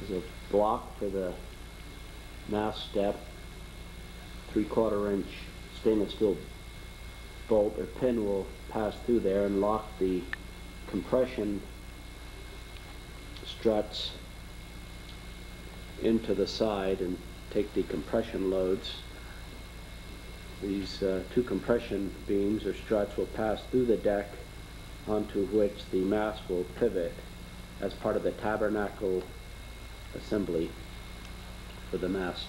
There's a block for the mast step, 3/4 inch stainless steel bolt or pin will pass through there and lock the compression struts into the side and take the compression loads. These two compression beams or struts will pass through the deck onto which the mast will pivot as part of the tabernacle assembly for the mast.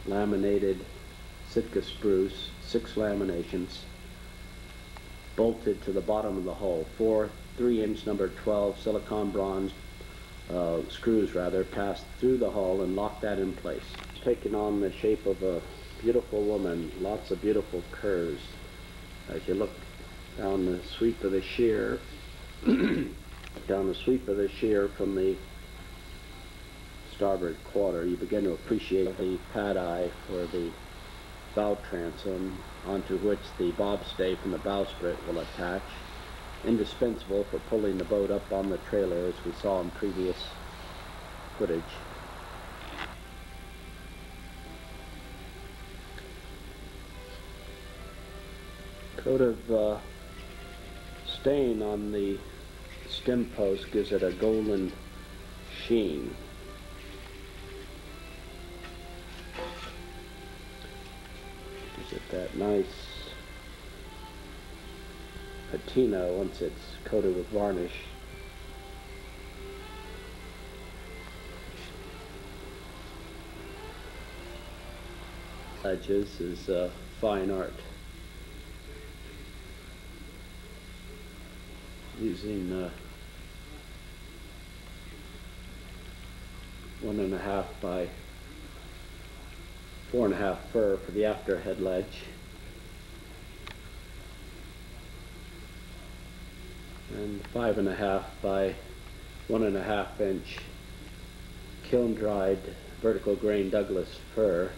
Laminated Sitka spruce, 6 laminations, bolted to the bottom of the hull. 4 3-inch number 12 silicon bronze screws pass through the hull and lock that in place. Taking on the shape of a beautiful woman, lots of beautiful curves. As you look down the sweep of the shear, from the starboard quarter, you begin to appreciate the pad eye for the bow transom, onto which the bobstay from the bowsprit will attach, indispensable for pulling the boat up on the trailer as we saw in previous footage. Coat of stain on the stem post gives it a golden sheen. Gives it that nice patina once it's coated with varnish. Edges is fine art. Using 1.5 by 4.5 fur for the after head ledge, and 5.5 by 1.5 inch kiln dried vertical grain Douglas fir.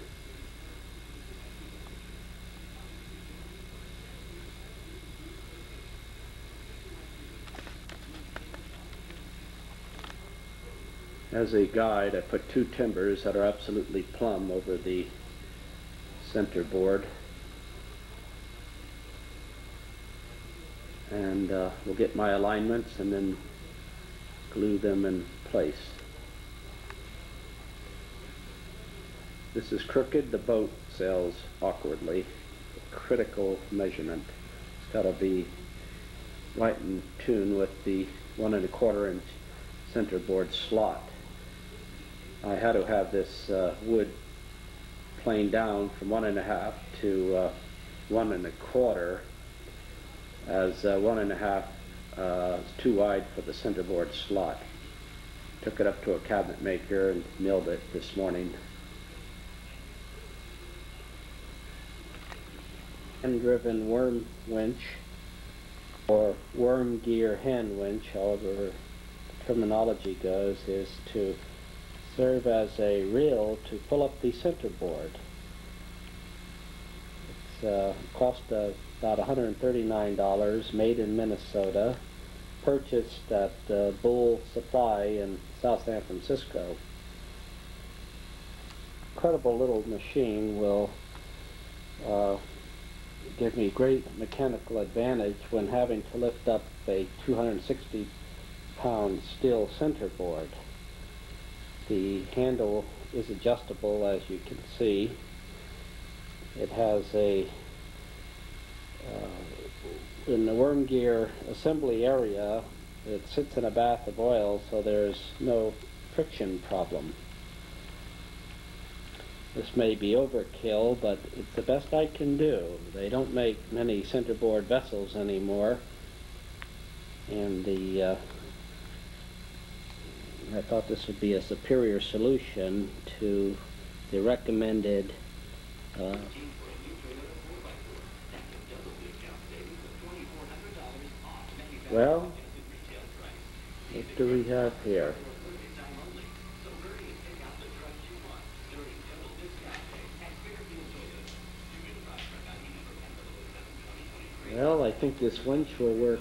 As a guide, I put 2 timbers that are absolutely plumb over the center board, and we'll get my alignments and then glue them in place. This is crooked. The boat sails awkwardly. Critical measurement. It's got to be right in tune with the 1.25 inch center board slot. I had to have this wood planed down from 1.5 to 1.25, as 1.5 is too wide for the center board slot. Took it up to a cabinet maker and milled it this morning. Hand-driven worm winch, or worm gear hand winch, however the terminology goes, is to serve as a reel to pull up the center board. It's cost about $139, made in Minnesota, purchased at Bull Supply in South San Francisco. Incredible little machine will give me great mechanical advantage when having to lift up a 260-pound steel center board. The handle is adjustable, as you can see. It has a, in the worm gear assembly area, it sits in a bath of oil, so there's no friction problem. This may be overkill, but it's the best I can do. They don't make many centerboard vessels anymore, and I thought this would be a superior solution to the recommended well, what do we have here? Well, I think this winch will work